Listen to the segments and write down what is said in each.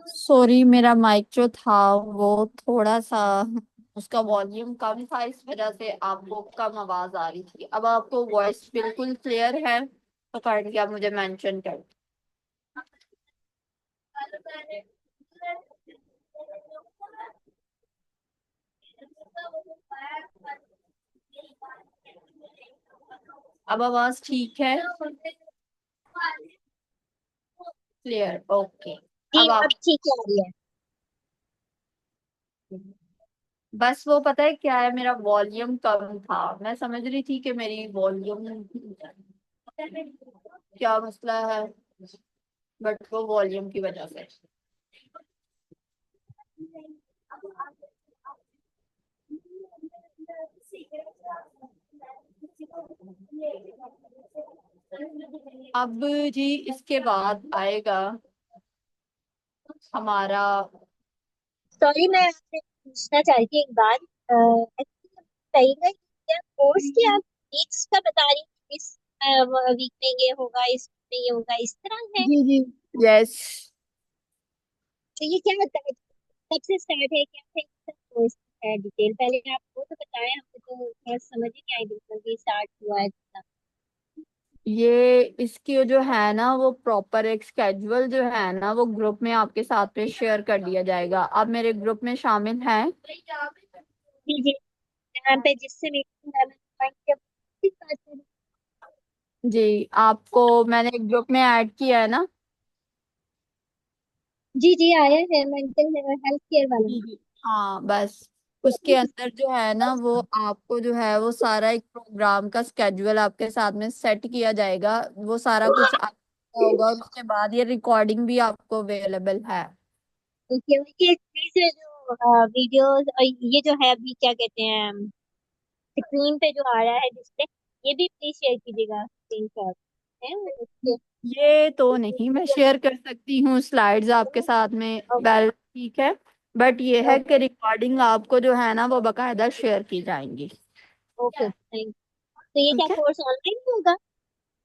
Sorry, मेरा mic जो था वो थोड़ा सा, उसका वॉल्यूम कम था, इस वजह से आपको कम आवाज आ रही थी। अब आपको वॉइस बिल्कुल क्लियर है तो काइंडली आप मुझे मेंशन कर। अब आवाज ठीक है? Clear, okay. जी अब अब आप, ठीक आ रही है। बस वो पता है क्या है, मेरा वॉल्यूम कम था। मैं समझ रही थी कि मेरी वॉल्यूम क्या मसला है, बट वो वॉल्यूम की वजह से। अब जी इसके बाद आएगा हमारा। सॉरी, मैं आपसे पूछना चाहती थी एक बात। actually बताइएगा कि क्या कोर्स की आप वीक्स का बता रही थी, इस वीक में ये होगा, इस week में ये होगा, इस तरह है? जी जी, यस। तो ये क्या होता है, कब से स्टार्ट है, क्या है, कोर्स है? डिटेल पहले आप वो तो बताएं, हमको तो थोड़ा समझ ही नहीं आई बिल्कुल भी स्टार्ट हुआ है कितना। ये इसकी जो है ना, वो प्रॉपर एक स्केड्यूल जो है ना, वो ग्रुप में आपके साथ में शेयर कर दिया जाएगा। आप मेरे ग्रुप में शामिल हैं? जी जी, यहाँ पे जिससे मीटिंग है मैं ज्वाइन किया, किस बात से? जी, आपको मैंने एक ग्रुप में ऐड किया है ना। जी जी आया है, मेंटल हेल्थ केयर वाला। जी जी, हाँ बस। उसके अंदर जो है ना, वो आपको जो है वो सारा एक प्रोग्राम का स्केड्यूल आपके साथ में सेट किया जाएगा। वो सारा कुछ आपका होगा, और उसके बाद ये रिकॉर्डिंग भी आपको अवेलेबल है। ओके ओके, प्लीज जो वीडियोस और ये जो है अभी क्या कहते हैं, स्क्रीन पे जो आ रहा है डिस्प्ले, ये भी प्लीज शेयर कीजिएगा स्क्रीन शॉट है उसके। ये तो नहीं मैं शेयर कर सकती हूँ स्लाइड्स आपके साथ में, ओके वेल ठीक है। बट ये है ओके कि रिकॉर्डिंग आपको जो है ना वो बकायदा शेयर की जाएंगी। Okay, thank. तो ये क्या ठीक है। कोर्स ऑनलाइन होगा?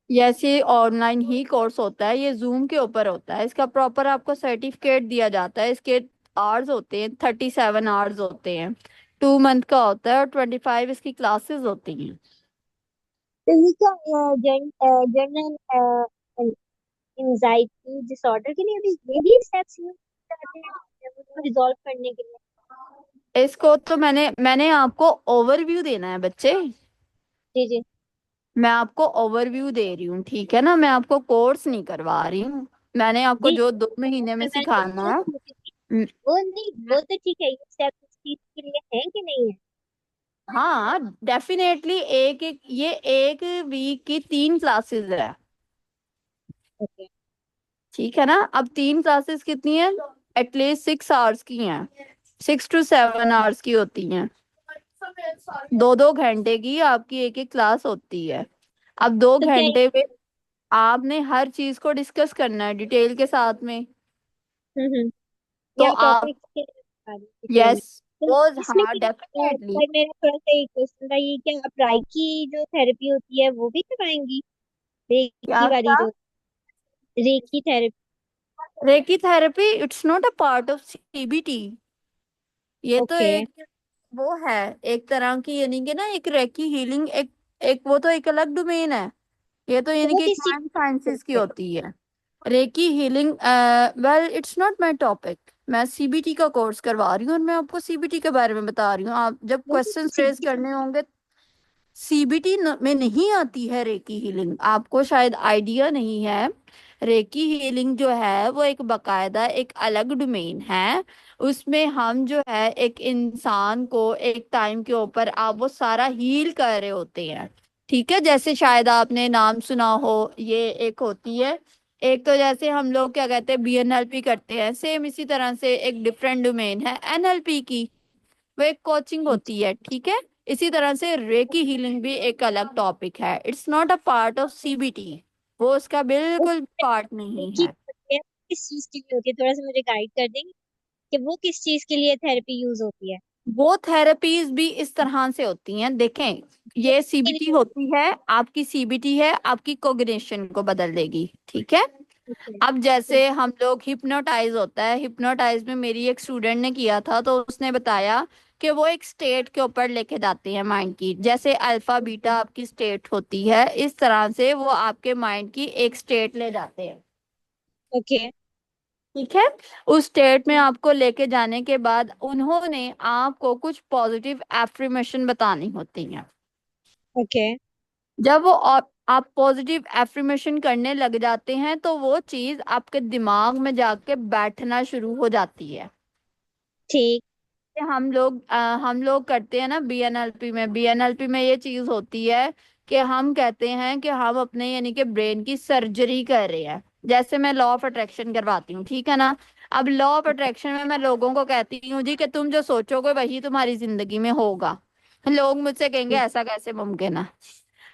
यस, ये ऑनलाइन ही कोर्स होता है, ये जूम के ऊपर होता है। इसका प्रॉपर आपको सर्टिफिकेट दिया जाता है। इसके आवर्स होते हैं, 37 आवर्स होते हैं। 2 मंथ का होता है, और 25 इसकी क्लासेस होती हैं। तो ये क्या जनरल एंजाइटी डिसऑर्डर के लिए भी ये भी स्टेप्स यूज करते हैं उसको रिजॉल्व करने के लिए? इसको तो मैंने आपको ओवरव्यू देना है बच्चे। जी जी मैं आपको ओवरव्यू दे रही हूँ, ठीक है ना। मैं आपको कोर्स नहीं करवा रही हूँ। मैंने आपको जी, जो 2 महीने में पर मैंने सिखाना वो है। पूछ रही थी, वो नहीं, वो तो ठीक है, ये स्टेप्स इस चीज के लिए है कि नहीं है? हाँ, डेफिनेटली। एक एक ये एक वीक की 3 क्लासेस है, ओके। ठीक है ना। अब 3 क्लासेस कितनी है? एटलीस्ट 6 आवर्स की हैं। 6 to 7 आवर्स की होती हैं। 2-2 घंटे की आपकी एक एक क्लास होती है। अब दो तो क्या घंटे में आपने हर चीज को डिस्कस करना है डिटेल के साथ में। हम्म, तो क्या आप, टॉपिक्स के बता रही थी डिटेल में? यस, तो वो, इसमें हाँ क्या डेफिनेटली। पर मेरा थोड़ा सा एक क्वेश्चन था, ये क्या आप राइकी जो थेरेपी होती है वो भी करवाएंगी? रेकी क्या वाली क्या? जो reiki therapy? Reiki therapy it's not a part of CBT. ये तो ओके। एक, वो है एक तरह की, यानी कि ना एक रेकी हीलिंग, एक एक वो तो एक अलग डोमेन है। ये तो तो यानी वो कि किस चीज प्लांट साइंसेस की है? होती है। Recce healing, well it's not my topic. मैं सीबीटी का कोर्स करवा रही हूँ, और मैं आपको सीबीटी के बारे में बता रही हूँ। आप जब वो तो क्वेश्चंस रेज CBT करने होंगे, सीबीटी में नहीं आती है रेकी हीलिंग। आपको शायद आइडिया नहीं है। रेकी हीलिंग जो है वो एक बकायदा एक अलग डोमेन है। उसमें हम जो है एक इंसान को एक टाइम के ऊपर आप वो सारा हील कर रहे होते हैं। ठीक है, जैसे शायद आपने नाम सुना हो, ये एक होती है। एक तो जैसे हम लोग क्या कहते हैं, बीएनएलपी करते हैं, सेम इसी तरह से एक डिफरेंट डोमेन है एनएलपी की। वो एक कोचिंग होती है, ठीक है। इसी तरह से रेकी हीलिंग भी एक अलग टॉपिक है, it's not a part of CBT. वो उसका बिल्कुल पार्ट नहीं की है। होती है, किस चीज के लिए होती है, थोड़ा सा मुझे गाइड कर देंगे कि वो किस चीज के लिए थेरेपी यूज होती है? वो थेरेपीज भी इस तरह से होती हैं, देखें। ये सीबीटी होती है, आपकी सीबीटी है, आपकी कोग्निशन को बदल देगी, ठीक है। अब जैसे हम लोग हिप्नोटाइज होता है, हिप्नोटाइज में मेरी एक स्टूडेंट ने किया था, तो उसने बताया कि वो एक स्टेट के ऊपर लेके जाते हैं माइंड की, जैसे अल्फा बीटा आपकी स्टेट होती है, इस तरह से वो आपके माइंड की एक स्टेट ले जाते हैं, ओके। ठीक है। उस स्टेट में आपको लेके जाने के बाद उन्होंने आपको कुछ पॉजिटिव एफर्मेशन बतानी होती हैं। ओके। जब वो आप पॉजिटिव एफर्मेशन करने लग जाते हैं, तो वो चीज आपके दिमाग में जाके बैठना शुरू हो जाती है। ठीक। हम लोग करते हैं ना बीएनएलपी में, बीएनएलपी में ये चीज होती है कि हम कहते हैं कि हम अपने यानी कि ब्रेन की सर्जरी कर रहे हैं। जैसे मैं लॉ ऑफ अट्रैक्शन करवाती हूँ, ठीक है ना। अब लॉ ऑफ अट्रैक्शन में मैं लोगों को कहती हूँ जी कि तुम जो सोचोगे वही तुम्हारी जिंदगी में होगा। लोग मुझसे कहेंगे ऐसा कैसे मुमकिन है।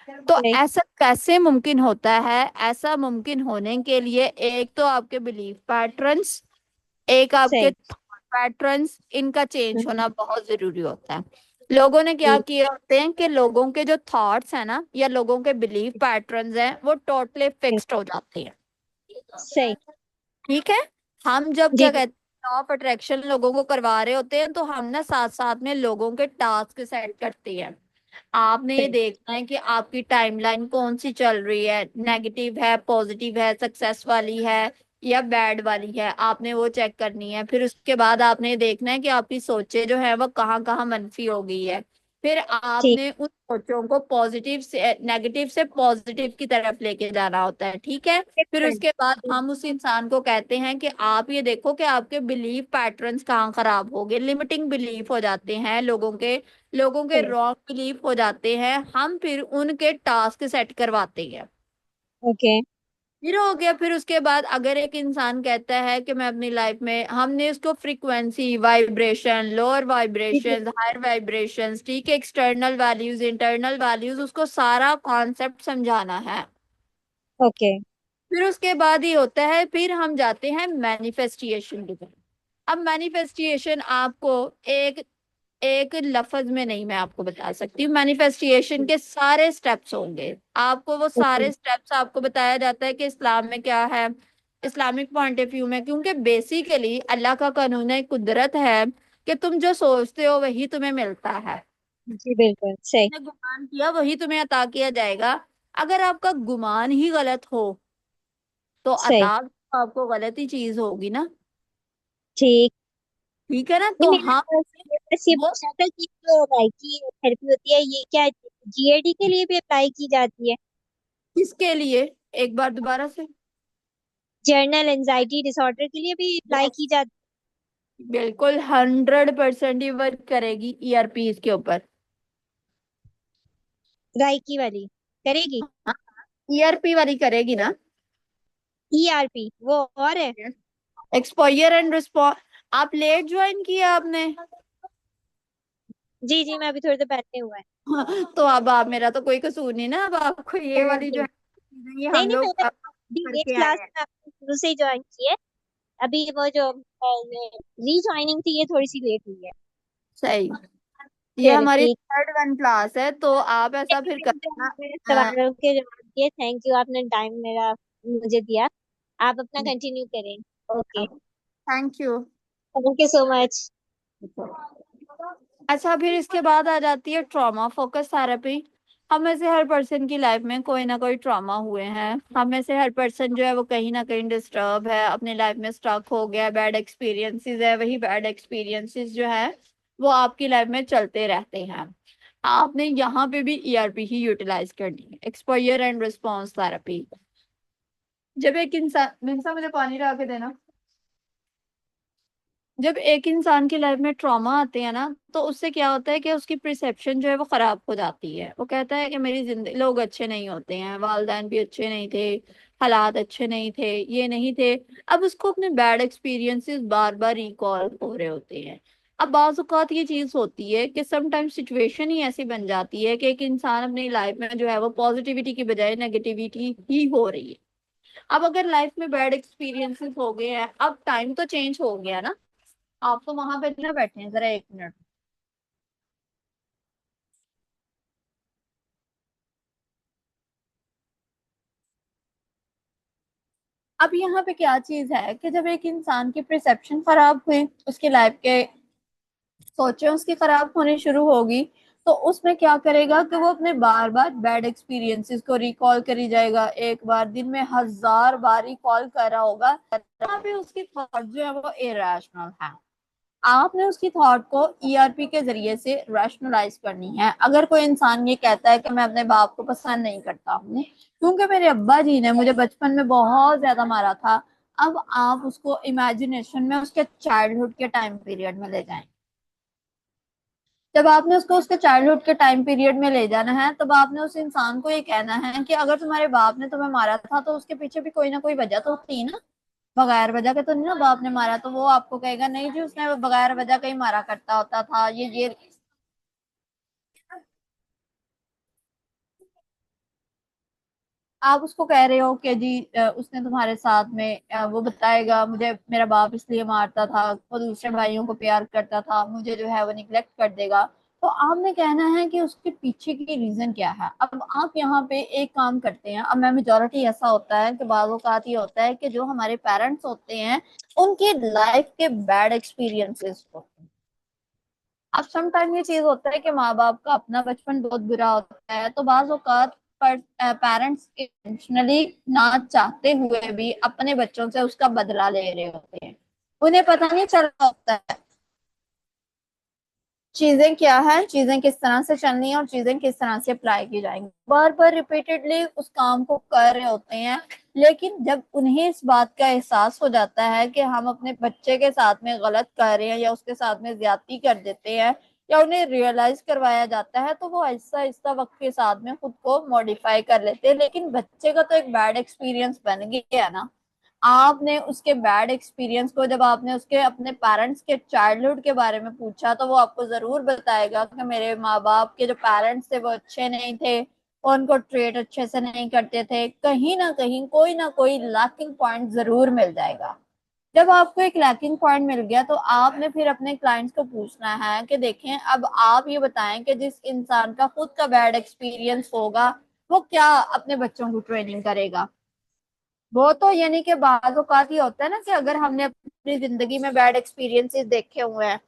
तो सही। ऐसा कैसे मुमकिन होता है? ऐसा मुमकिन होने के लिए एक तो आपके बिलीफ पैटर्न्स, एक आपके सही। थॉट पैटर्न्स, इनका चेंज हम्म, होना बहुत जरूरी होता है। लोगों ने क्या जी। किए होते हैं कि लोगों के जो थॉट्स है ना, या लोगों के बिलीफ पैटर्न्स हैं, वो टोटली सही। फिक्स्ड हो जाते हैं, सही। ठीक है। हम जब जी क्या बिल्कुल। कहते हैं लॉ ऑफ अट्रैक्शन लोगों को करवा रहे होते हैं, तो हम ना साथ साथ में लोगों के टास्क सेट करते हैं। आपने ये सही। देखना है कि आपकी टाइमलाइन कौन सी चल रही है, नेगेटिव है, पॉजिटिव है, सक्सेस वाली है या बैड वाली है, आपने वो चेक करनी है। फिर उसके बाद आपने ये देखना है कि आपकी सोचें जो है वो कहाँ कहाँ मंफी हो गई है। फिर ठीक। आपने उन सोचों को पॉजिटिव से नेगेटिव से पॉजिटिव की तरफ लेके जाना होता है, ठीक है। फिर बिल्कुल। उसके बाद हम उस इंसान को कहते हैं कि आप ये देखो कि आपके बिलीफ पैटर्न्स कहाँ खराब हो गए, लिमिटिंग बिलीफ हो जाते हैं लोगों के सही। रॉन्ग बिलीफ हो जाते हैं, हम फिर उनके टास्क सेट करवाते हैं। ओके। फिर हो गया। फिर उसके बाद अगर एक इंसान कहता है कि मैं अपनी लाइफ में, हमने उसको फ्रीक्वेंसी, वाइब्रेशन, लोअर जी जी। वाइब्रेशंस, हायर वाइब्रेशंस, ठीक है, एक्सटर्नल वैल्यूज, इंटरनल वैल्यूज, उसको सारा कॉन्सेप्ट समझाना है। ओके। फिर उसके बाद ही होता है, फिर हम जाते हैं मैनिफेस्टेशन की तरफ। अब मैनिफेस्टेशन आपको एक एक लफ्ज में नहीं मैं आपको बता सकती हूँ, मैनिफेस्टेशन के सारे स्टेप्स होंगे, आपको वो ओके। सारे स्टेप्स आपको बताया जाता है कि इस्लाम में क्या है, इस्लामिक पॉइंट ऑफ व्यू में, क्योंकि बेसिकली अल्लाह का कानून है, कुदरत है कि तुम जो सोचते हो वही तुम्हें मिलता है। जी बिल्कुल सही। तुमने गुमान किया वही तुम्हें अता किया जाएगा। अगर आपका गुमान ही गलत हो, तो सही। अता तो आपको गलत ही चीज होगी ना, ठीक। ठीक है ना। नहीं, तो मेरा हम बस ये वो पूछना था कि जो गायकी थेरेपी होती है ये क्या जीएडी के लिए भी अप्लाई की जाती है? किसके लिए? एक बार दोबारा से। जर्नल एंजाइटी डिसऑर्डर के लिए भी अप्लाई यस, की जाती बिल्कुल 100% ही वर्क करेगी ईआरपी इसके ऊपर। है? गायकी वाली करेगी? ईआरपी वाली करेगी ना। ईआरपी वो और है? Exposure and response. आप लेट ज्वाइन किया आपने। जी जी, मैं अभी थोड़ी देर पहले हुआ है। तो अब आप, मेरा तो कोई कसूर नहीं ना, अब आपको ये वाली जो ओके। है ये नहीं हम नहीं, लोग मैंने अब अभी एक करके आए क्लास हैं। में आपने शुरू से ही ज्वाइन की है। अभी वो जो रीज्वाइनिंग थी ये थोड़ी सी लेट हुई है। सही। ये चलो हमारी ठीक थर्ड वन क्लास है, तो आप है। ऐसा फिर मुझे करना। मेरे सवालों के जवाब दिए, थैंक यू, आपने टाइम मेरा मुझे दिया। आप अपना कंटिन्यू करें। Okay. Thank you. Thank you so much. अच्छा, फिर इसके बाद आ जाती है ट्रॉमा फोकस थेरेपी। हम में से हर पर्सन की लाइफ में कोई ना कोई ट्रॉमा हुए हैं, हम में से हर पर्सन जो है वो कहीं ना कहीं डिस्टर्ब है, अपनी लाइफ में स्टक हो गया, बैड एक्सपीरियंसेस है, वही बैड एक्सपीरियंसेस जो है वो आपकी लाइफ में चलते रहते हैं। आपने यहाँ पे भी ईआरपी ही यूटिलाइज करनी है, एक्सपोजर एंड रिस्पॉन्स थेरेपी। जब एक इंसान, मिनसा मुझे पानी ला के देना। जब एक इंसान की लाइफ में ट्रॉमा आते हैं ना, तो उससे क्या होता है कि उसकी परसेप्शन जो है वो खराब हो जाती है। वो कहता है कि मेरी जिंदगी, लोग अच्छे नहीं होते हैं, वालदैन भी अच्छे नहीं थे, हालात अच्छे नहीं थे, ये नहीं थे। अब उसको अपने बैड एक्सपीरियंसेस बार बार रिकॉल हो रहे होते हैं। अब बाज़ औक़ात ये चीज होती है कि समटाइम सिचुएशन ही ऐसी बन जाती है कि एक इंसान अपनी लाइफ में जो है वो पॉजिटिविटी की बजाय नेगेटिविटी ही हो रही है। अब अगर लाइफ में बैड एक्सपीरियंसेस हो गए हैं, अब टाइम तो चेंज हो गया ना। आप तो वहां पे ना बैठे हैं, जरा एक मिनट। अब यहाँ पे क्या चीज है कि जब एक इंसान की परसेप्शन खराब हुई, उसकी लाइफ के सोचे उसकी खराब होनी शुरू होगी, तो उसमें क्या करेगा कि वो अपने बार बार बैड एक्सपीरियंसेस को रिकॉल करी जाएगा। एक बार दिन में 1000 बार रिकॉल कर रहा होगा, तहाँ पे उसकी थॉट जो है वो इरेशनल है। आपने उसकी थॉट को ईआरपी के जरिए से रैशनलाइज करनी है। अगर कोई इंसान ये कहता है कि मैं अपने बाप को पसंद नहीं करता हूँ क्योंकि मेरे अब्बा जी ने मुझे बचपन में बहुत ज्यादा मारा था, अब आप उसको इमेजिनेशन में उसके चाइल्डहुड के टाइम पीरियड में ले जाएं। जब आपने उसको उसके चाइल्डहुड के टाइम पीरियड में ले जाना है, तब आपने उस इंसान को ये कहना है कि अगर तुम्हारे बाप ने तुम्हें मारा था तो उसके पीछे भी कोई ना कोई वजह तो थी ना, बगैर वजह के तो नहीं ना बाप ने मारा। तो वो आपको कहेगा नहीं जी, उसने बगैर वजह का ही मारा करता होता था, ये आप उसको कह रहे हो कि जी उसने तुम्हारे साथ में वो बताएगा मुझे मेरा बाप इसलिए मारता था, वो दूसरे भाइयों को प्यार करता था, मुझे जो है वो निग्लेक्ट कर देगा। तो आपने कहना है कि उसके पीछे की रीजन क्या है। अब आप यहाँ पे एक काम करते हैं, अब मैं मेजोरिटी ऐसा होता है कि बाज़ औक़ात ये होता है कि जो हमारे पेरेंट्स होते हैं उनके लाइफ के बैड एक्सपीरियंसेस होते हैं। अब सम टाइम ये चीज होता है कि माँ बाप का अपना बचपन बहुत बुरा होता है, तो बाज औकात पर पेरेंट्स इंटेंशनली ना चाहते हुए भी अपने बच्चों से उसका बदला ले रहे होते हैं। उन्हें पता नहीं चल रहा होता है चीजें क्या है, चीजें किस तरह से चलनी है और चीजें किस तरह से अप्लाई की जाएंगी। बार बार रिपीटेडली उस काम को कर रहे होते हैं, लेकिन जब उन्हें इस बात का एहसास हो जाता है कि हम अपने बच्चे के साथ में गलत कर रहे हैं या उसके साथ में ज्यादती कर देते हैं, या उन्हें रियलाइज करवाया जाता है, तो वो आहिस्ता आहिस्ता वक्त के साथ में खुद को मॉडिफाई कर लेते हैं। लेकिन बच्चे का तो एक बैड एक्सपीरियंस बन गया ना। आपने उसके बैड एक्सपीरियंस को जब आपने उसके अपने पेरेंट्स के चाइल्डहुड के बारे में पूछा, तो वो आपको जरूर बताएगा कि मेरे माँ बाप के जो पेरेंट्स थे वो अच्छे नहीं थे, वो उनको ट्रीट अच्छे से नहीं करते थे, कहीं ना कोई लैकिंग पॉइंट जरूर मिल जाएगा। जब आपको एक लैकिंग पॉइंट मिल गया, तो आपने फिर अपने क्लाइंट्स को पूछना है कि देखें अब आप ये बताएं कि जिस इंसान का खुद का बैड एक्सपीरियंस होगा वो क्या अपने बच्चों को ट्रेनिंग करेगा। वो तो यानी कि बाज औकात ये होता है ना कि अगर हमने अपनी जिंदगी में बैड एक्सपीरियंसेस देखे हुए हैं,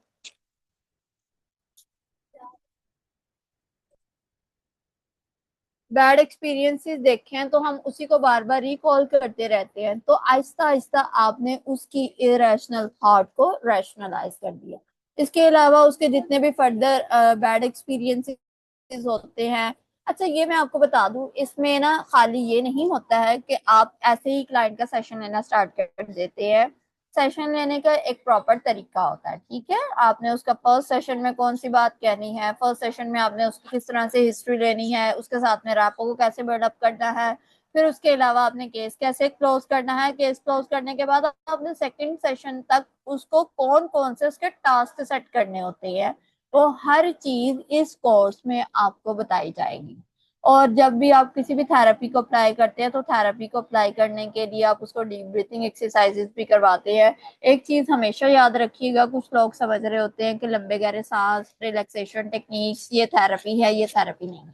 बैड एक्सपीरियंसेस देखे हैं, तो हम उसी को बार बार रिकॉल करते रहते हैं। तो आहिस्ता आहिस्ता आपने उसकी इरेशनल थॉट को रैशनलाइज कर दिया। इसके अलावा उसके जितने भी फर्दर बैड एक्सपीरियंसेस होते हैं। अच्छा, ये मैं आपको बता दूं, इसमें ना खाली ये नहीं होता है कि आप ऐसे ही क्लाइंट का सेशन लेना स्टार्ट कर देते हैं। सेशन लेने का एक प्रॉपर तरीका होता है, ठीक है। आपने उसका फर्स्ट सेशन में कौन सी बात कहनी है, फर्स्ट सेशन में आपने उसकी किस तरह से हिस्ट्री लेनी है, उसके साथ में रैपो को कैसे बिल्डअप करना है, फिर उसके अलावा आपने केस कैसे क्लोज करना है। केस क्लोज करने के बाद आपने सेकंड सेशन तक उसको कौन कौन से उसके टास्क सेट करने होते हैं, वो हर चीज इस कोर्स में आपको बताई जाएगी। और जब भी आप किसी भी थेरेपी को अप्लाई करते हैं, तो थेरेपी को अप्लाई करने के लिए आप उसको डीप ब्रीथिंग एक्सरसाइजेस भी करवाते हैं। एक चीज हमेशा याद रखिएगा, कुछ लोग समझ रहे होते हैं कि लंबे गहरे सांस रिलैक्सेशन टेक्निक्स ये थेरेपी है, ये थेरेपी नहीं है।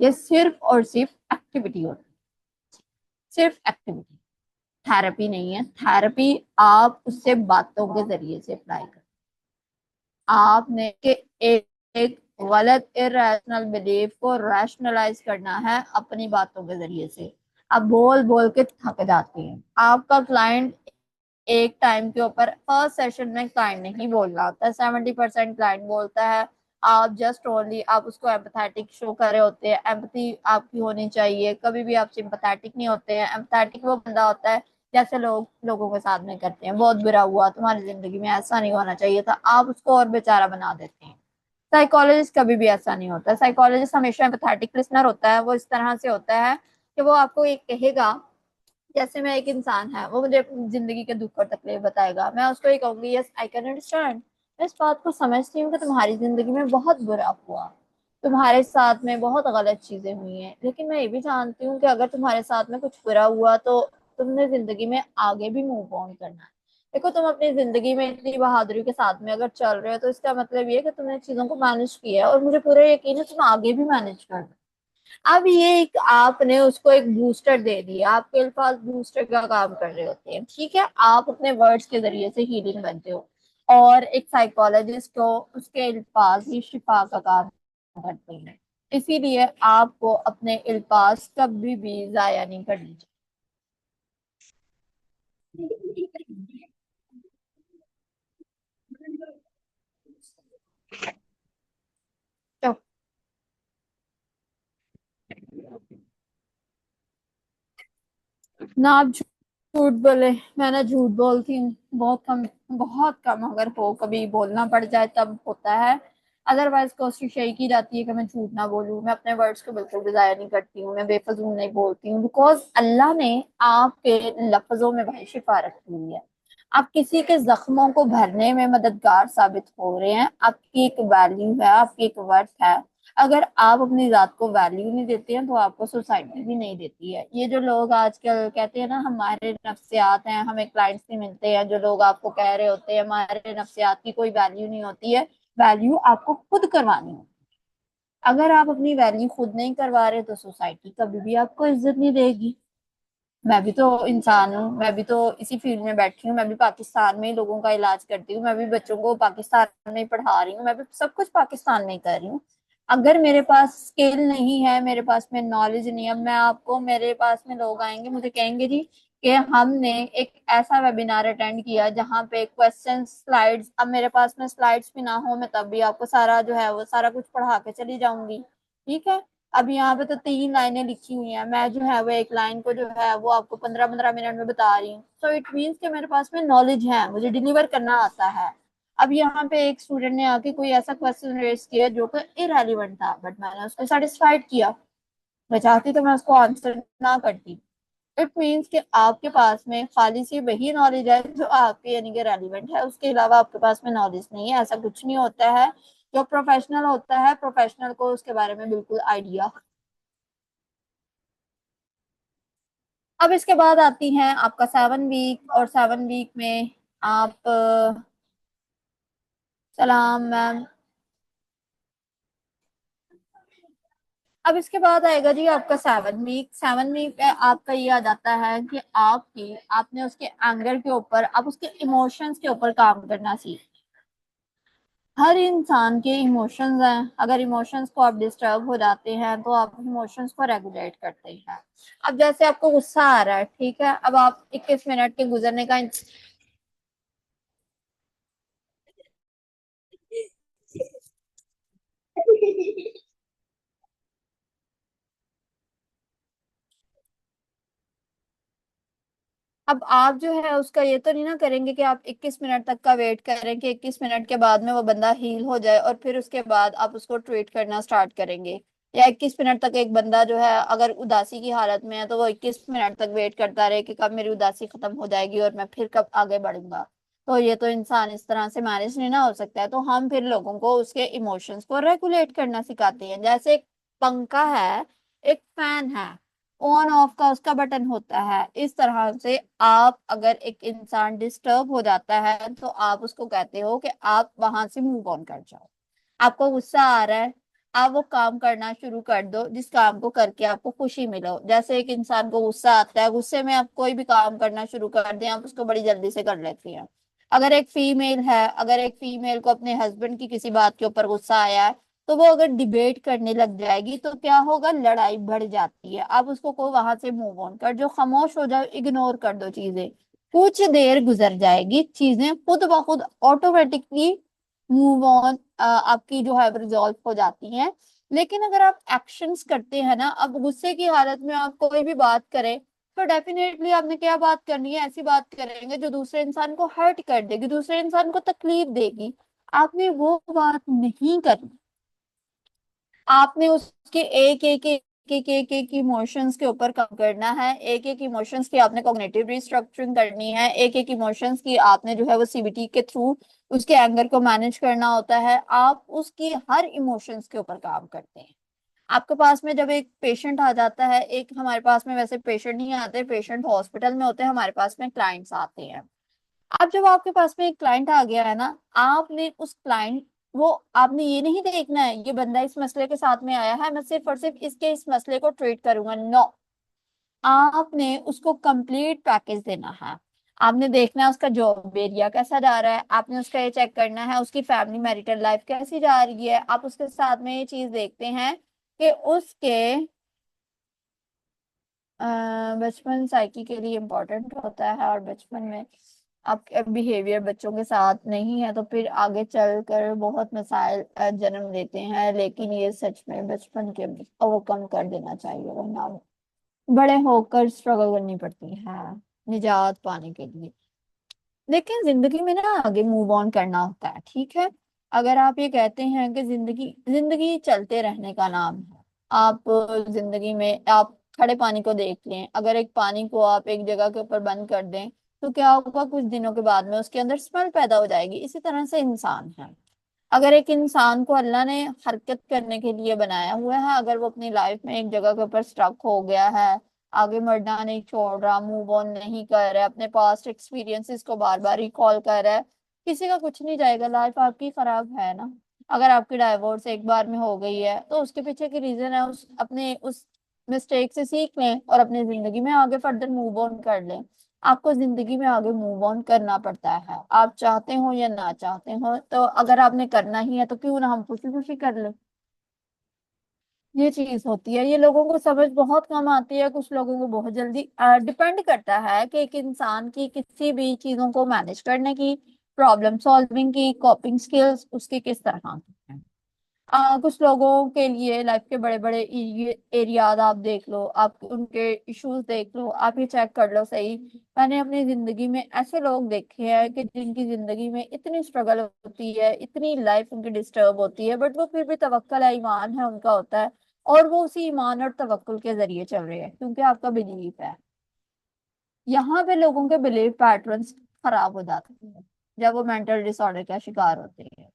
ये सिर्फ और सिर्फ एक्टिविटी होती है, सिर्फ एक्टिविटी, थेरेपी नहीं है। थेरेपी आप उससे बातों के जरिए से अप्लाई कर, आपने के एक गलत इरेशनल बिलीफ को रैशनलाइज करना है अपनी बातों के जरिए से। आप बोल बोल के थक जाते हैं। आपका क्लाइंट एक टाइम के ऊपर फर्स्ट सेशन में क्लाइंट नहीं बोल रहा होता है, 70% क्लाइंट बोलता है। आप जस्ट ओनली आप उसको एम्पथेटिक शो कर रहे होते हैं, एम्पथी आपकी होनी चाहिए। कभी भी आप सिंपथेटिक नहीं होते हैं। एम्पथेटिक वो बंदा होता है जैसे लोग लोगों के साथ में करते हैं, बहुत बुरा हुआ तुम्हारी जिंदगी में, ऐसा नहीं होना चाहिए था, आप उसको और बेचारा बना देते हैं। साइकोलॉजिस्ट कभी भी ऐसा नहीं होता। साइकोलॉजिस्ट हमेशा एम्पथेटिक लिसनर होता है। वो इस तरह से होता है कि वो आपको एक कहेगा, जैसे मैं एक इंसान है, वो मुझे अपनी जिंदगी के दुख और तकलीफ बताएगा, मैं उसको ये कहूंगी यस आई कैन अंडरस्टैंड, मैं इस बात को समझती हूँ कि तुम्हारी जिंदगी में बहुत बुरा हुआ, तुम्हारे साथ में बहुत गलत चीजें हुई हैं, लेकिन मैं ये भी जानती हूँ कि अगर तुम्हारे साथ में कुछ बुरा हुआ तो तुमने जिंदगी में आगे भी मूव ऑन करना है। देखो, तुम अपनी जिंदगी में इतनी बहादुरी के साथ में अगर चल रहे हो, तो इसका मतलब ये है कि तुमने चीजों को मैनेज किया है, और मुझे पूरा यकीन है तुम आगे भी मैनेज करना। अब ये एक आपने उसको एक बूस्टर दे दिया, आपके अल्फाज बूस्टर का काम कर रहे होते हैं, ठीक है, आप अपने वर्ड्स के जरिए से हीलिंग बनते हो, और एक साइकोलॉजिस्ट को उसके अल्फाज ही शिफा का काम करते हैं। इसीलिए आपको अपने अल्फाज कभी भी जाया नहीं करनी चाहिए। ना आप झूठ बोले, मैं ना झूठ बोलती हूँ बहुत कम, बहुत कम, अगर हो कभी बोलना पड़ जाए तब होता है। अदरवाइज कोशिश यही की जाती है कि मैं झूठ ना बोलूं, मैं अपने वर्ड्स को बिल्कुल भी जाया नहीं करती हूँ, मैं बेफजूल नहीं बोलती हूँ, बिकॉज अल्लाह ने आपके लफ्जों में भाई शिफा रखी हुई है। आप किसी के जख्मों को भरने में मददगार साबित हो रहे हैं, आपकी एक वैल्यू है, आपकी एक वर्थ है। अगर आप अपनी जात को वैल्यू नहीं देते हैं तो आपको सोसाइटी भी नहीं देती है। ये जो लोग आजकल कहते हैं ना हमारे नफ्सियात हैं, हमें क्लाइंट्स नहीं मिलते हैं, जो लोग आपको कह रहे होते हैं हमारे नफ्सियात की कोई वैल्यू नहीं होती है, वैल्यू आपको खुद करवानी होती है। अगर आप अपनी वैल्यू खुद नहीं करवा रहे तो सोसाइटी कभी भी आपको इज्जत नहीं देगी। मैं भी तो इंसान हूँ, मैं भी तो इसी फील्ड में बैठी हूँ, मैं भी पाकिस्तान में ही लोगों का इलाज करती हूँ, मैं भी बच्चों को पाकिस्तान में ही पढ़ा रही हूँ, मैं भी सब कुछ पाकिस्तान में ही कर रही हूँ। अगर मेरे पास स्किल नहीं है, मेरे पास में नॉलेज नहीं है, मैं आपको, मेरे पास में लोग आएंगे मुझे कहेंगे जी कि हमने एक ऐसा वेबिनार अटेंड किया जहाँ पे क्वेश्चन स्लाइड्स, अब मेरे पास में स्लाइड्स भी ना हो, मैं तब भी आपको सारा जो है वो सारा कुछ पढ़ा के चली जाऊंगी, ठीक है। अब यहाँ पे तो 3 लाइनें लिखी हुई हैं, मैं जो है वो एक लाइन को जो है वो आपको 15-15 मिनट में बता रही हूँ, सो इट मीन्स कि मेरे पास में नॉलेज है, मुझे डिलीवर करना आता है। अब यहाँ पे एक स्टूडेंट ने आके कोई ऐसा क्वेश्चन रेज किया जो कि इरेलीवेंट था, बट मैंने उसको सेटिस्फाइड किया। मैं चाहती तो मैं उसको आंसर ना करती। इट मीन्स कि आपके पास में खाली सी वही नॉलेज है जो आपके यानी कि रेलिवेंट है, उसके अलावा आपके पास में नॉलेज नहीं है, ऐसा कुछ नहीं होता है। जो प्रोफेशनल होता है, प्रोफेशनल को उसके बारे में बिल्कुल आइडिया। अब इसके बाद आती हैं आपका 7 वीक, और 7 वीक में आप सलाम मैम। अब इसके बाद आएगा जी आपका 7 वीक। 7 वीक में आपका ये आ जाता है कि आपने उसके एंगर के ऊपर, आप उसके इमोशंस के ऊपर काम करना सीख। हर इंसान के इमोशंस हैं, अगर इमोशंस को आप डिस्टर्ब हो जाते हैं तो आप इमोशंस को रेगुलेट करते हैं। अब जैसे आपको गुस्सा आ रहा है, ठीक है, अब आप 21 मिनट के गुजरने का अब आप जो है उसका ये तो नहीं ना करेंगे कि आप 21 मिनट तक का वेट करें कि 21 मिनट के बाद में वो बंदा हील हो जाए और फिर उसके बाद आप उसको ट्रीट करना स्टार्ट करेंगे। या 21 मिनट तक एक बंदा जो है अगर उदासी की हालत में है तो वो 21 मिनट तक वेट करता रहे कि कब मेरी उदासी खत्म हो जाएगी और मैं फिर कब आगे बढ़ूंगा। तो ये तो इंसान इस तरह से मैनेज नहीं ना हो सकता है। तो हम फिर लोगों को उसके इमोशंस को रेगुलेट करना सिखाते हैं। जैसे एक पंखा है, एक फैन है, ऑन ऑफ का उसका बटन होता है, इस तरह से आप अगर एक इंसान डिस्टर्ब हो जाता है तो आप उसको कहते हो कि आप वहां से मूव ऑन कर जाओ। आपको गुस्सा आ रहा है, आप वो काम करना शुरू कर दो जिस काम को करके आपको खुशी मिलो। जैसे एक इंसान को गुस्सा आता है, गुस्से में आप कोई भी काम करना शुरू कर दें, आप उसको बड़ी जल्दी से कर लेती हैं। अगर एक फीमेल को अपने हस्बैंड की किसी बात के ऊपर गुस्सा आया है, तो वो अगर डिबेट करने लग जाएगी तो क्या होगा, लड़ाई बढ़ जाती है। आप उसको को वहां से मूव ऑन कर, जो खामोश हो जाओ, इग्नोर कर दो चीजें। कुछ देर गुजर जाएगी, चीजें खुद ब खुद ऑटोमेटिकली मूव ऑन आपकी जो है रिजॉल्व हो जाती हैं। लेकिन अगर आप एक्शंस करते हैं ना, अब गुस्से की हालत में आप कोई भी बात करें तो डेफिनेटली आपने क्या बात करनी है, ऐसी बात करेंगे जो दूसरे इंसान को हर्ट कर देगी, दूसरे इंसान को तकलीफ देगी। आपने वो बात नहीं करनी। आपने उसके एक एक इमोशंस के ऊपर काम करना है, एक एक इमोशंस की आपने कॉग्निटिव रिस्ट्रक्चरिंग करनी है, एक एक इमोशंस की आपने जो है वो सीबीटी के थ्रू उसके एंगर को मैनेज करना होता है। आप उसकी हर इमोशंस के ऊपर काम करते हैं। आपके पास में जब एक पेशेंट आ जाता है, एक हमारे पास में वैसे पेशेंट नहीं आते, पेशेंट हॉस्पिटल में होते हैं, हमारे पास में क्लाइंट्स आते हैं। अब जब आपके पास में एक क्लाइंट आ गया है ना, आपने उस क्लाइंट वो आपने ये नहीं देखना है ये बंदा इस मसले के साथ में आया है, मैं सिर्फ और सिर्फ इसके इस मसले को ट्रीट करूंगा, नो। आपने उसको कंप्लीट पैकेज देना है। आपने देखना है उसका जॉब एरिया कैसा जा रहा है, आपने उसका ये चेक करना है उसकी फैमिली मैरिटल लाइफ कैसी जा रही है। आप उसके साथ में ये चीज देखते हैं कि उसके बचपन साइकी के लिए इम्पोर्टेंट होता है, और बचपन में आपके बिहेवियर बच्चों के साथ नहीं है तो फिर आगे चल कर बहुत मसाइल जन्म लेते हैं। लेकिन ये सच में बचपन के ओवरकम कर देना चाहिए, वरना बड़े होकर स्ट्रगल करनी पड़ती है निजात पाने के लिए। लेकिन जिंदगी में ना आगे मूव ऑन करना होता है, ठीक है। अगर आप ये कहते हैं कि जिंदगी जिंदगी चलते रहने का नाम है, आप जिंदगी में आप खड़े पानी को देख लें, अगर एक पानी को आप एक जगह के ऊपर बंद कर दें तो क्या होगा, कुछ दिनों के बाद में उसके अंदर स्मेल पैदा हो जाएगी। इसी तरह से इंसान है, अगर एक इंसान को अल्लाह ने हरकत करने के लिए बनाया हुआ है, अगर वो अपनी लाइफ में एक जगह के ऊपर स्टक हो गया है, आगे बढ़ना नहीं छोड़ रहा, मूव ऑन नहीं कर रहा है, अपने पास्ट एक्सपीरियंसेस को बार बार रिकॉल कर रहा है, किसी का कुछ नहीं जाएगा, लाइफ आपकी खराब है ना। अगर आपकी डाइवोर्स एक बार में हो गई है तो उसके पीछे की रीजन है, उस अपने उस मिस्टेक से सीख लें और अपनी जिंदगी में आगे फर्दर मूव ऑन कर लें। आपको जिंदगी में आगे मूव ऑन करना पड़ता है, आप चाहते हो या ना चाहते हो। तो अगर आपने करना ही है तो क्यों ना हम खुशी खुशी कर लें। ये चीज होती है, ये लोगों को समझ बहुत कम आती है, कुछ लोगों को बहुत जल्दी। डिपेंड करता है कि एक इंसान की किसी भी चीजों को मैनेज करने की, प्रॉब्लम सॉल्विंग की कॉपिंग स्किल्स उसकी किस तरह की है। कुछ लोगों के लिए लाइफ के बड़े बड़े एरियाज आप देख लो, आप उनके इश्यूज देख लो, आप ये चेक कर लो सही। मैंने अपनी जिंदगी में ऐसे लोग देखे हैं कि जिनकी जिंदगी में इतनी स्ट्रगल होती है, इतनी लाइफ उनकी डिस्टर्ब होती है, बट वो फिर भी तवक्कल है, ईमान है उनका होता है, और वो उसी ईमान और तवक्कुल के जरिए चल रहे हैं क्योंकि आपका बिलीफ है। यहाँ पे लोगों के बिलीफ पैटर्न्स खराब हो जाते हैं जब वो मेंटल डिसऑर्डर का शिकार होते हैं।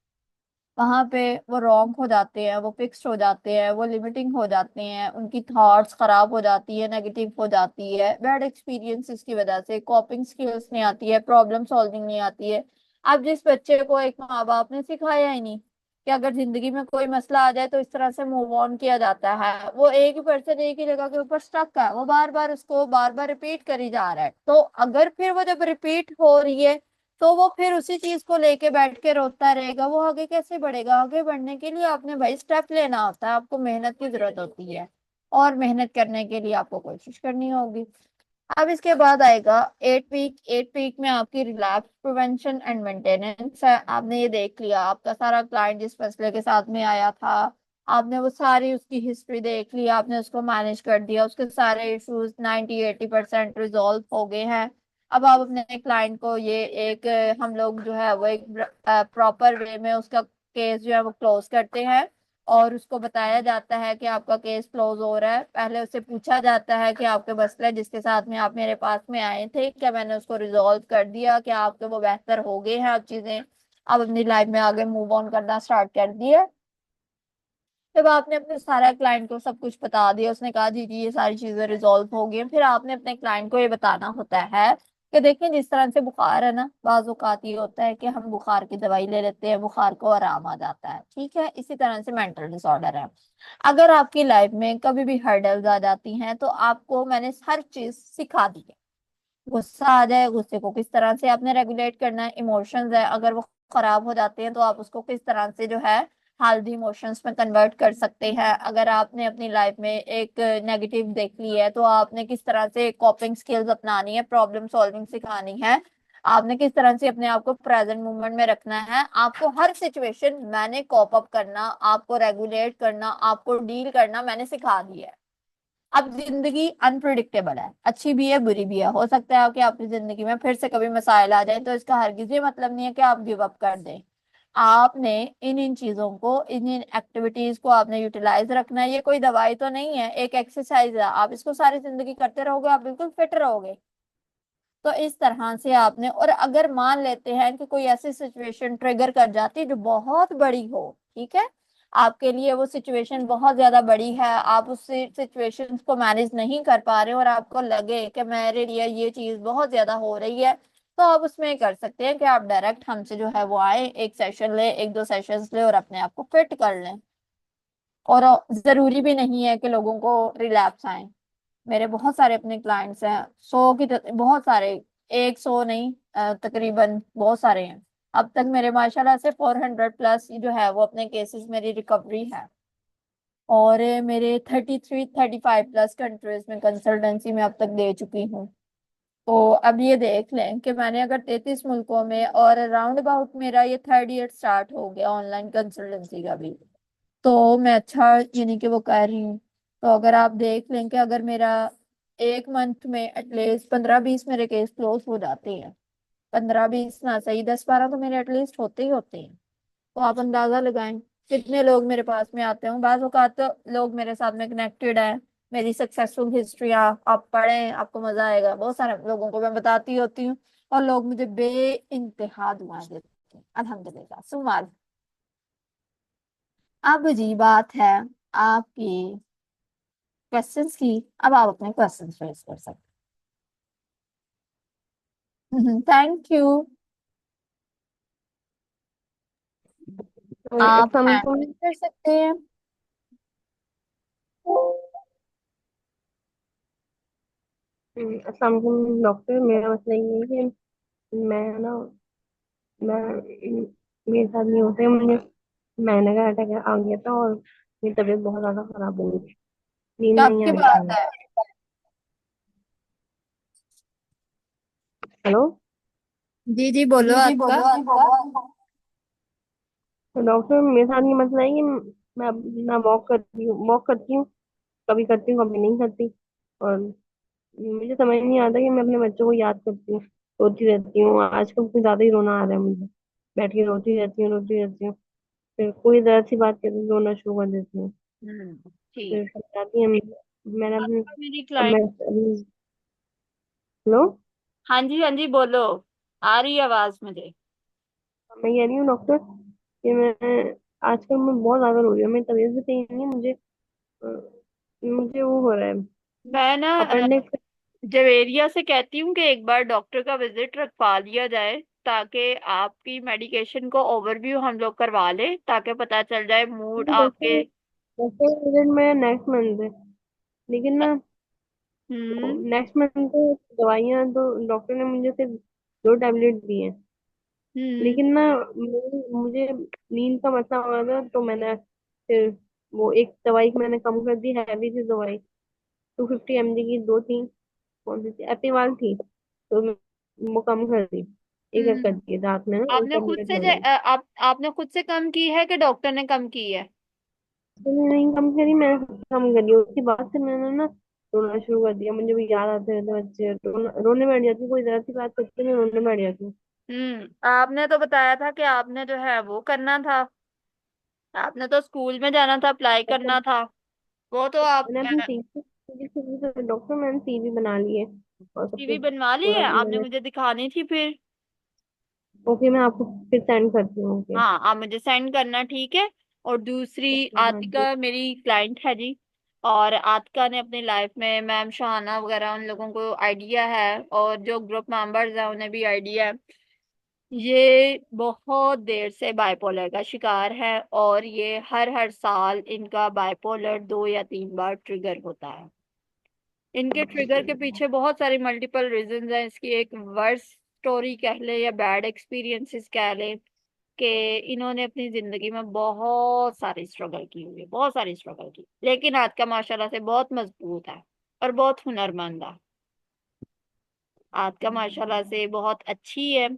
वहां पे वो रॉन्ग हो जाते हैं, वो फिक्स्ड हो जाते हैं, वो लिमिटिंग हो जाते हैं, उनकी थॉट्स खराब हो जाती है, नेगेटिव हो जाती है, बैड एक्सपीरियंसेस की वजह से कॉपिंग स्किल्स नहीं आती है, प्रॉब्लम सॉल्विंग नहीं आती है। अब जिस बच्चे को एक माँ बाप ने सिखाया ही नहीं कि अगर जिंदगी में कोई मसला आ जाए तो इस तरह से मूव ऑन किया जाता है, वो एक ही पर्सन एक ही जगह के ऊपर स्टक है, वो बार बार उसको बार बार रिपीट करी जा रहा है, तो अगर फिर वो जब रिपीट हो रही है तो वो फिर उसी चीज को लेके बैठ के रोता रहेगा, वो आगे कैसे बढ़ेगा। आगे बढ़ने के लिए आपने भाई स्टेप लेना होता है, आपको मेहनत की जरूरत होती है, और मेहनत करने के लिए आपको कोशिश करनी होगी। अब इसके बाद आएगा 8 वीक। 8 वीक में आपकी रिलैप्स प्रिवेंशन एंड मेंटेनेंस है। आपने ये देख लिया आपका सारा क्लाइंट जिस फैसले के साथ में आया था, आपने वो सारी उसकी हिस्ट्री देख ली, आपने उसको मैनेज कर दिया, उसके सारे इश्यूज 90-80% रिजॉल्व हो गए हैं। अब आप अपने क्लाइंट को ये एक हम लोग जो है वो एक प्रॉपर वे में उसका केस जो है वो क्लोज करते हैं, और उसको बताया जाता है कि आपका केस क्लोज हो रहा है। पहले उससे पूछा जाता है कि आपके मसले जिसके साथ में आप मेरे पास में आए थे क्या मैंने उसको रिजॉल्व कर दिया, क्या आपके वो बेहतर हो गए हैं, अब चीजें आप अपनी लाइफ में आगे मूव ऑन करना स्टार्ट कर दिया। जब आपने अपने सारा क्लाइंट को सब कुछ बता दिया, उसने कहा जी जी ये सारी चीजें रिजॉल्व हो गई हैं, फिर आपने अपने क्लाइंट को ये बताना होता है कि देखिए जिस तरह से बुखार है ना, बाज औकात ये होता है कि हम बुखार की दवाई ले लेते हैं, बुखार को आराम आ जाता है, ठीक है, इसी तरह से मेंटल डिसऑर्डर है। अगर आपकी लाइफ में कभी भी हर्डल्स आ जाती हैं तो आपको मैंने हर चीज सिखा दी है। गुस्सा आ जाए, गुस्से को किस तरह से आपने रेगुलेट करना है, इमोशंस है अगर वो खराब हो जाते हैं तो आप उसको किस तरह से जो है हेल्दी इमोशंस में कन्वर्ट कर सकते हैं। अगर आपने अपनी लाइफ में एक नेगेटिव देख ली है तो आपने किस तरह से कॉपिंग स्किल्स अपनानी है, प्रॉब्लम सॉल्विंग सिखानी है, आपने किस तरह से अपने आप को प्रेजेंट मोमेंट में रखना है, आपको हर सिचुएशन मैंने कॉप अप करना, आपको रेगुलेट करना, आपको डील करना मैंने सिखा दिया है। अब जिंदगी अनप्रिडिक्टेबल है, अच्छी भी है बुरी भी है, हो सकता है कि आपकी जिंदगी में फिर से कभी मसाइल आ जाए, तो इसका हरगिज ये मतलब नहीं है कि आप गिव अप कर दें। आपने इन इन चीजों को, इन इन एक्टिविटीज को आपने यूटिलाइज रखना है। ये कोई दवाई तो नहीं है, एक एक्सरसाइज है, आप इसको सारी जिंदगी करते रहोगे आप बिल्कुल फिट रहोगे। तो इस तरह से आपने, और अगर मान लेते हैं कि कोई ऐसी सिचुएशन ट्रिगर कर जाती है जो बहुत बड़ी हो, ठीक है, आपके लिए वो सिचुएशन बहुत ज्यादा बड़ी है, आप उस सिचुएशन को मैनेज नहीं कर पा रहे हो और आपको लगे कि मेरे लिए ये चीज बहुत ज्यादा हो रही है, तो आप उसमें कर सकते हैं कि आप डायरेक्ट हमसे जो है वो आए, एक सेशन ले, एक दो सेशंस ले और अपने आप को फिट कर लें। और जरूरी भी नहीं है कि लोगों को रिलैप्स आए। मेरे बहुत सारे अपने क्लाइंट्स हैं, बहुत सारे, 100 नहीं, तकरीबन बहुत सारे हैं। अब तक मेरे माशाल्लाह से 400 प्लस जो है वो अपने केसेस मेरी रिकवरी है। और मेरे 33-35 प्लस कंट्रीज में कंसल्टेंसी में अब तक दे चुकी हूँ। तो अब ये देख लें कि मैंने अगर 33 मुल्कों में, और राउंड अबाउट मेरा ये थर्ड ईयर स्टार्ट हो गया ऑनलाइन कंसल्टेंसी का भी, तो मैं अच्छा यानी कि वो कर रही हूँ। तो अगर आप देख लें कि अगर मेरा एक मंथ में एटलीस्ट 15-20 मेरे केस क्लोज हो जाते हैं, 15-20 ना सही, 10-12 तो मेरे एटलीस्ट होते ही होते हैं। तो आप अंदाजा लगाएं कितने लोग मेरे पास में आते हैं। बाज़ औक़ात तो लोग मेरे साथ में कनेक्टेड है, मेरी सक्सेसफुल हिस्ट्री आप पढ़ें, आपको मजा आएगा। बहुत सारे लोगों को मैं बताती होती हूँ और लोग मुझे बे इंतहा दुआ देते हैं, अल्हम्दुलिल्लाह सुमाल। अब जी बात है आपकी क्वेश्चंस की। अब आप अपने क्वेश्चंस रेज कर सकते हैं। Thank you. आप अस्सलाम हैंड वालेकुम। रेज कर सकते हैं। अस्सलाम वालेकुम डॉक्टर, मेरा मसला ये है कि मैं ना मैं मेरे साथ नहीं होते मुझे महीने का अटैक आ गया था और मेरी तबीयत बहुत ज्यादा खराब हो गई। नींद कब नहीं की आ रही थी बात मुझे। है? हेलो। जी जी बोलो जी जी आपका। बोलो आपका। तो डॉक्टर, मेरे साथ ये मसला है कि मैं अब ना वॉक करती हूँ, कभी करती हूँ कभी नहीं करती। और मुझे समझ नहीं आता कि मैं अपने बच्चों को याद करती हूँ, रोती रहती हूँ। आजकल कुछ ज्यादा ही रोना आ रहा है मुझे, बैठ के रोती रहती हूँ। फिर कोई जरा सी बात कहती हूँ रोना शुरू कर देती हूँ। ठीक। फिर समझाती है। मैंने अपने आपका मेरी अब क्लाइंट। मैं हेलो। हाँ जी बोलो, आ रही है आवाज मुझे। मैं कह रही हूँ डॉक्टर कि मैं आजकल मैं बहुत ज्यादा रो रही हूँ, मेरी तबीयत भी सही नहीं है। मुझे वो हो रहा है, मैं ना अपेंडिक्स। जवेरिया से कहती हूँ कि एक बार डॉक्टर का विजिट रखवा लिया जाए, ताकि आपकी मेडिकेशन को ओवरव्यू हम लोग करवा लें, ताकि पता चल जाए मूड वैसे आपके। वैसे विजिट में नेक्स्ट मंथ है, लेकिन ना हम्म। नेक्स्ट मंथ तो दवाइयाँ तो डॉक्टर ने मुझे सिर्फ 2 टैबलेट दी हैं। हम्म। लेकिन ना मुझे नींद का मसला हो रहा था, तो मैंने फिर वो एक दवाई मैंने कम कर दी, हैवी थी दवाई। 250 mg की दो थी, कौन सी थी, एपीवाल थी, तो मैं वो कम कर दी। एक कर हम्म। दी रात में ना, एक टेबलेट ले ली। आपने खुद से कम की है कि डॉक्टर ने कम की है? मैंने नहीं कम करी, मैंने कम करी। उसके बाद से मैंने ना रोना शुरू कर दिया। मुझे भी याद आते रहते बच्चे, रोने बैठ जाती हूँ। कोई जरा सी बात करती है मैं रोने बैठ जाती हूँ। आपने तो बताया था कि आपने जो है वो करना था, आपने तो स्कूल में जाना था, अप्लाई करना था। वो तो आप मैंने अपनी डॉक्टर, मैंने सीवी बना ली है और सब सीवी कुछ। बनवा ली और है? अब आपने मैंने, मुझे दिखानी थी फिर। ओके, मैं आपको फिर सेंड करती हूँ। ओके। हाँ, आप मुझे सेंड करना, ठीक है। और दूसरी, ओके, हाँ जी। आतिका मेरी क्लाइंट है जी। और आतिका ने अपनी लाइफ में मैम शाहाना वगैरह उन लोगों को आइडिया है, और जो ग्रुप मेंबर्स हैं उन्हें भी आइडिया है। ये बहुत देर से बाइपोलर का शिकार है, और ये हर हर साल इनका बाइपोलर 2 या 3 बार ट्रिगर होता है। इनके ट्रिगर के पीछे बहुत सारी मल्टीपल रीजंस हैं। इसकी एक वर्स स्टोरी कह ले या बैड एक्सपीरियंसेस कह ले, कि इन्होंने अपनी जिंदगी में बहुत सारी स्ट्रगल की हुई है, बहुत सारी स्ट्रगल की, लेकिन आज का माशाल्लाह से बहुत मजबूत है और बहुत हुनरमंद है। आज का माशाल्लाह से बहुत अच्छी है।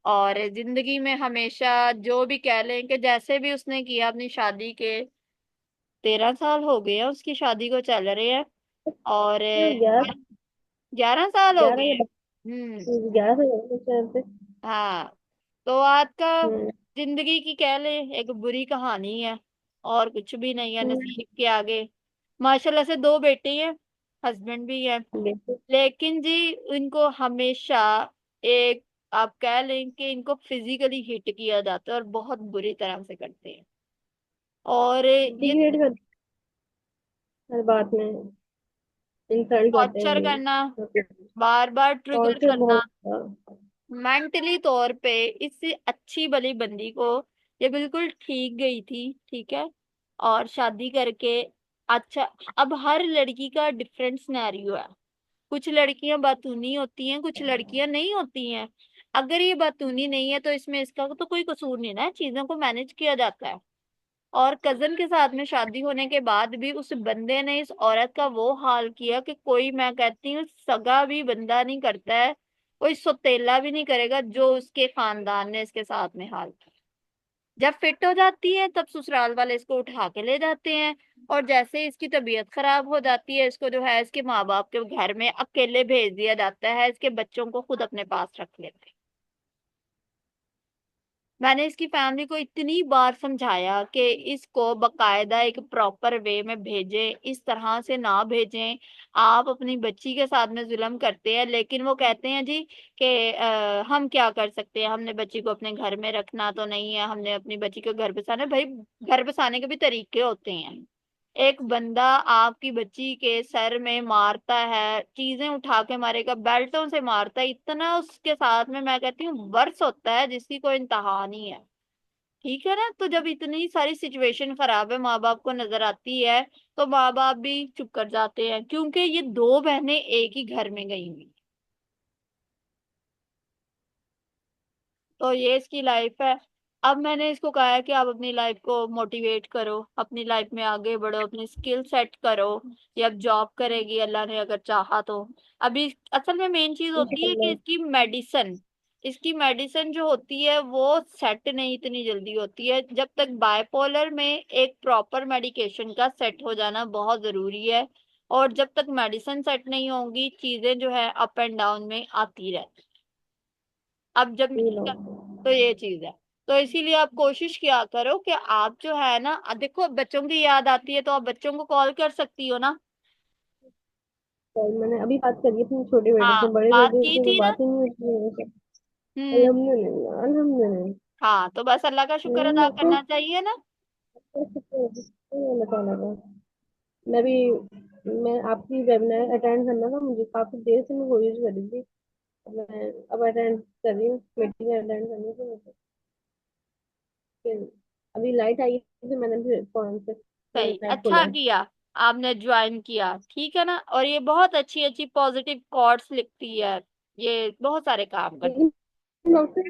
और जिंदगी में हमेशा जो भी कह लें कि जैसे भी उसने किया अपनी शादी के, 13 साल हो गए हैं उसकी शादी को चल रहे हैं। और 11 साल हो गए ग्यारह हैं। हम्म। 11 से हाँ। तो आज का हम्म। जिंदगी की कह ले एक बुरी कहानी है, और कुछ भी नहीं है हम्म, नसीब के आगे। माशाल्लाह से 2 बेटे हैं, हस्बैंड भी है। देखो। लेकिन जी इनको हमेशा एक, आप कह लें कि इनको फिजिकली हिट किया जाता है और बहुत बुरी तरह से करते हैं। और ये डिग्रेड कर हर बात में इंसल्ट करते हैं टॉर्चर करना, मुझे। बार बार ट्रिगर टॉर्चर करना, बहुत था। मेंटली तौर पे इस अच्छी भली बंदी को ये बिल्कुल ठीक गई थी, ठीक है। और शादी करके, अच्छा, अब हर लड़की का डिफरेंट सिनेरियो है। कुछ लड़कियां बातूनी होती हैं, कुछ लड़कियां नहीं होती हैं। अगर ये बातूनी नहीं है तो इसमें इसका तो कोई कसूर नहीं ना, चीजों को मैनेज किया जाता है। और कजन के साथ में शादी होने के बाद भी उस बंदे ने इस औरत का वो हाल किया कि कोई, मैं कहती हूँ, सगा भी बंदा नहीं करता है, कोई सौतेला भी नहीं करेगा जो उसके खानदान ने इसके साथ में हाल किया। जब फिट हो जाती है तब ससुराल वाले इसको उठा के ले जाते हैं। और जैसे ही इसकी तबीयत खराब हो जाती है, इसको जो है इसके माँ बाप के घर में अकेले भेज दिया जाता है, इसके बच्चों को खुद अपने पास रख लेते हैं। मैंने इसकी फैमिली को इतनी बार समझाया कि इसको बकायदा एक प्रॉपर वे में भेजें, इस तरह से ना भेजें। आप अपनी बच्ची के साथ में जुल्म करते हैं, लेकिन वो कहते हैं जी कि हम क्या कर सकते हैं, हमने बच्ची को अपने घर में रखना तो नहीं है, हमने अपनी बच्ची को घर बसाना है। भाई, घर बसाने के भी तरीके होते हैं। एक बंदा आपकी बच्ची के सर में मारता है, चीजें उठा के मारेगा, बेल्टों से मारता है, इतना उसके साथ में, मैं कहती हूँ, वर्ष होता है जिसकी कोई इंतहा नहीं है। ठीक है ना। तो जब इतनी सारी सिचुएशन खराब है, माँ बाप को नजर आती है, तो माँ बाप भी चुप कर जाते हैं, क्योंकि ये दो बहनें एक ही घर में गई हुई। तो ये इसकी लाइफ है। अब मैंने इसको कहा है कि आप अपनी लाइफ को मोटिवेट करो, अपनी लाइफ में आगे बढ़ो, अपनी स्किल सेट करो। ये अब जॉब करेगी, अल्लाह ने अगर चाहा तो। अभी असल में मेन चीज होती है कि इंशाल्लाह। इसकी मेडिसिन जो होती है वो सेट नहीं इतनी जल्दी होती है। जब तक बायपोलर में एक प्रॉपर मेडिकेशन का सेट हो जाना बहुत जरूरी है। और जब तक मेडिसिन सेट नहीं होंगी, चीजें जो है अप एंड डाउन में आती रहती। अब जब ये नहीं लो। कर, तो ये चीज है। तो इसीलिए आप कोशिश किया करो कि आप जो है ना, देखो बच्चों की याद आती है तो आप बच्चों को कॉल कर सकती हो ना। तो मैंने अभी बात करी अपने छोटे बेटे हाँ, से, बड़े बात बेटे की से तो थी ना। बात ही नहीं होती है मेरे से। हम्म। अल्हम्दुलिल्लाह अल्हम्दुलिल्लाह। हाँ, तो बस अल्लाह का शुक्र अदा मेरे को करना चाहिए ना। अल्लाह ताला का। मैं भी मैं आपकी वेबिनार अटेंड करना था, मुझे काफी देर से मैं कोशिश कर रही थी। मैं अब अटेंड कर रही हूँ, मीटिंग अटेंड करनी थी मुझे। फिर अभी लाइट आई थी, मैंने फिर फोन से सही, ऐप अच्छा खोला। किया आपने ज्वाइन किया, ठीक है ना। और ये बहुत अच्छी अच्छी पॉजिटिव कोट्स लिखती है, ये बहुत सारे काम करती लेकिन डॉक्टर,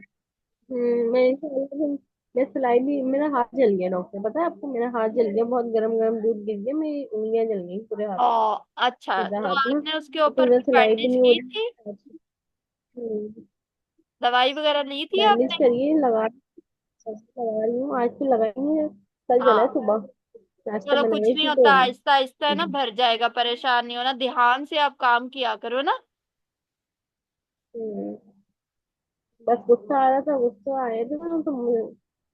मैं सिलाई भी, मेरा हाथ जल गया डॉक्टर, पता है आपको, मेरा हाथ जल गया, बहुत गरम गरम दूध गिर गया, मेरी उंगलियां जल गई पूरे हाथ, है। ओ, अच्छा, सीधा तो हाथ ना। आपने उसके तो फिर ऊपर मैं कुछ सिलाई भी बैंडेज नहीं हो की रही। थी? दवाई वगैरह ली थी बैंडेज आपने? करिए, लगा रही हूँ, आज तो लगाई नहीं है, कल चला है हाँ, सुबह, नाश्ता चलो बना कुछ गई नहीं थी होता, तो। आहिस्ता आहिस्ता है ना, भर जाएगा, परेशान नहीं होना, ध्यान से आप काम किया करो ना। हम्म, बस गुस्सा आ रहा था, गुस्सा आए थे ना तो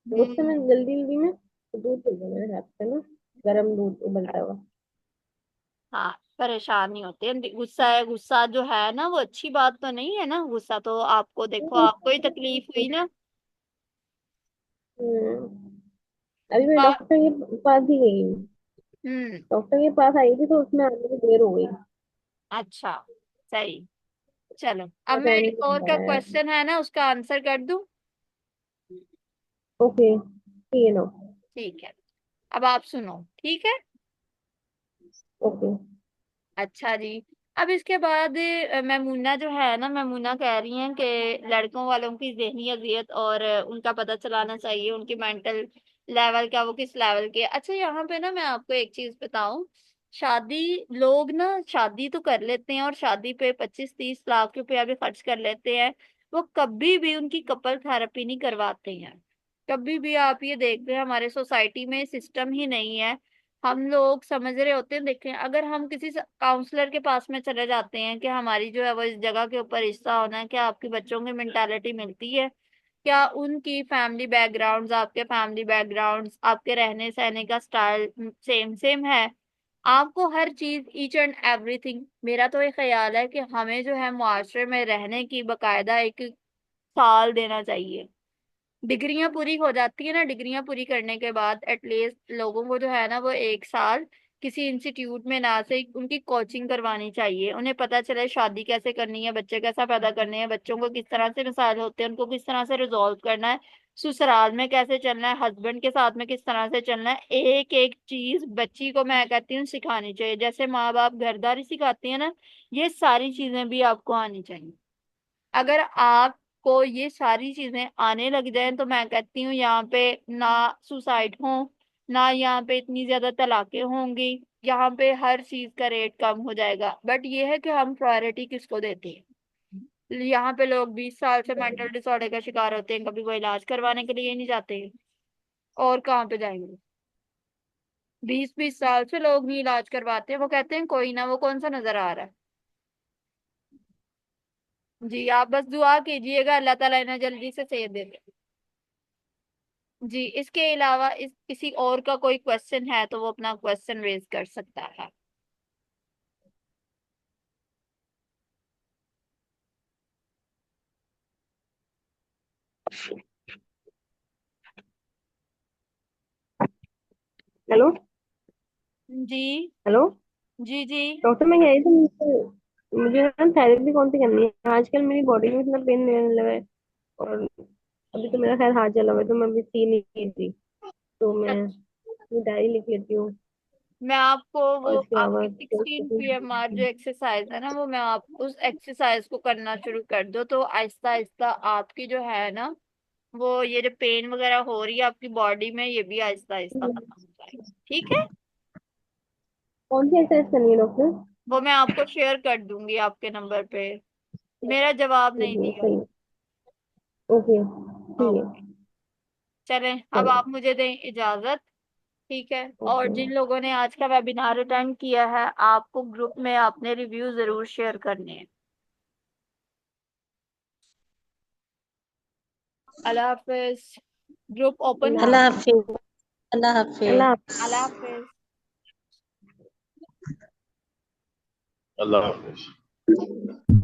गुस्से में हम्म। जल्दी जल्दी में दूध पी गया मेरे हाथ से ना, गरम दूध उबलता हुआ। हाँ, परेशान नहीं होते, गुस्सा है, गुस्सा जो है ना वो अच्छी बात तो नहीं है ना, गुस्सा तो आपको, देखो आपको ही तकलीफ हुई ना। हम्म, अभी मैं और डॉक्टर के पास ही गई हूँ। हम्म। डॉक्टर के पास आई थी तो उसमें आने में देर हो गई। अच्छा, सही। चलो, अब मैं अटेंड एक नहीं और कर का पाया। क्वेश्चन है ना, उसका आंसर कर दूं? ओके, ठीक है नो। ठीक है, अब आप सुनो, ठीक है। ओके। अच्छा जी। अब इसके बाद मैमूना जो है ना, मैमूना कह रही हैं कि लड़कों वालों की जहनी अजियत और उनका पता चलाना चाहिए, उनकी मेंटल लेवल क्या, वो किस लेवल के। अच्छा, यहाँ पे ना मैं आपको एक चीज बताऊं। शादी, लोग ना शादी तो कर लेते हैं और शादी पे 25-30 लाख रुपया भी खर्च कर लेते हैं। वो कभी भी उनकी कपल थेरेपी नहीं करवाते हैं। कभी भी आप ये देख रहे हैं, हमारे सोसाइटी में सिस्टम ही नहीं है। हम लोग समझ रहे होते हैं, देखें, अगर हम किसी काउंसलर के पास में चले जाते हैं कि हमारी जो है वो इस जगह के ऊपर हिस्सा होना है, क्या आपकी बच्चों की मेंटालिटी मिलती है, क्या उनकी फैमिली बैकग्राउंड्स, आपके फैमिली बैकग्राउंड्स, आपके रहने सहने का स्टाइल सेम सेम है, आपको हर चीज, ईच एंड एवरीथिंग। मेरा तो ये ख्याल है कि हमें जो है मुआशरे में रहने की बकायदा एक साल देना चाहिए। डिग्रियां पूरी हो जाती है ना, डिग्रियां पूरी करने के बाद एटलीस्ट लोगों को जो है ना वो 1 साल किसी इंस्टीट्यूट में ना से उनकी कोचिंग करवानी चाहिए, उन्हें पता चले शादी कैसे करनी है, बच्चे कैसा पैदा करने हैं, बच्चों को किस तरह से मसाइल होते हैं उनको किस तरह से रिजॉल्व करना है, ससुराल में कैसे चलना है, हस्बैंड के साथ में किस तरह से चलना है, एक एक चीज बच्ची को मैं कहती हूँ सिखानी चाहिए। जैसे माँ बाप घरदारी सिखाती है ना, ये सारी चीजें भी आपको आनी चाहिए। अगर आपको ये सारी चीजें आने लग जाएं तो मैं कहती हूँ यहाँ पे ना सुसाइड हो, ना यहाँ पे इतनी ज्यादा तलाकें होंगी, यहाँ पे हर चीज का रेट कम हो जाएगा। बट ये है कि हम प्रायोरिटी किसको देते हैं। यहाँ पे लोग 20 साल से मेंटल डिसऑर्डर का शिकार होते हैं, कभी कोई इलाज करवाने के लिए नहीं जाते, और कहाँ पे जाएंगे। 20 20 साल से लोग नहीं इलाज करवाते, वो कहते हैं कोई ना, वो कौन सा नजर आ रहा है। जी आप बस दुआ कीजिएगा अल्लाह ताला इन्हें जल्दी से सेहत दे दे। जी इसके अलावा इस किसी और का कोई क्वेश्चन है तो वो अपना क्वेश्चन रेज कर सकता है। हेलो। जी हेलो जी जी। डॉक्टर, मैं कह रही थी मुझे ना थेरेपी कौन सी करनी है? आजकल मेरी बॉडी में इतना पेन रहने लगा है। और अभी तो मेरा खैर हाथ जला हुआ है, तो मैं अभी सी नहीं थी। तो मैं अपनी डायरी लिख लेती हूँ। मैं आपको और वो इसके आपकी अलावा 16 PMR जो एक्सरसाइज है ना, वो मैं आप उस एक्सरसाइज को करना शुरू कर दो तो आहिस्ता आहिस्ता आपकी जो है ना, वो ये जो पेन वगैरह हो रही है आपकी बॉडी में, ये भी आहिस्ता आहिस्ता खत्म हो जाएगी। ठीक है, कौन सी एक्सरसाइज करनी है डॉक्टर? वो मैं आपको शेयर कर दूंगी आपके नंबर पे। मेरा जवाब नहीं चलिए दिया। सही। ओके ठीक है। ओके, चलें अब चलो। आप मुझे दें इजाजत। ठीक है, और ओके। जिन लोगों ने आज का वेबिनार अटेंड किया है आपको ग्रुप में अपने रिव्यू जरूर शेयर करने हैं। अल्लाह हाफिज। ग्रुप ओपन है। अल्लाह अल्लाह हाफिज। अल्लाह अल्लाह हाफिज। अल्लाह हाफिज। अल्लाह हाफिज।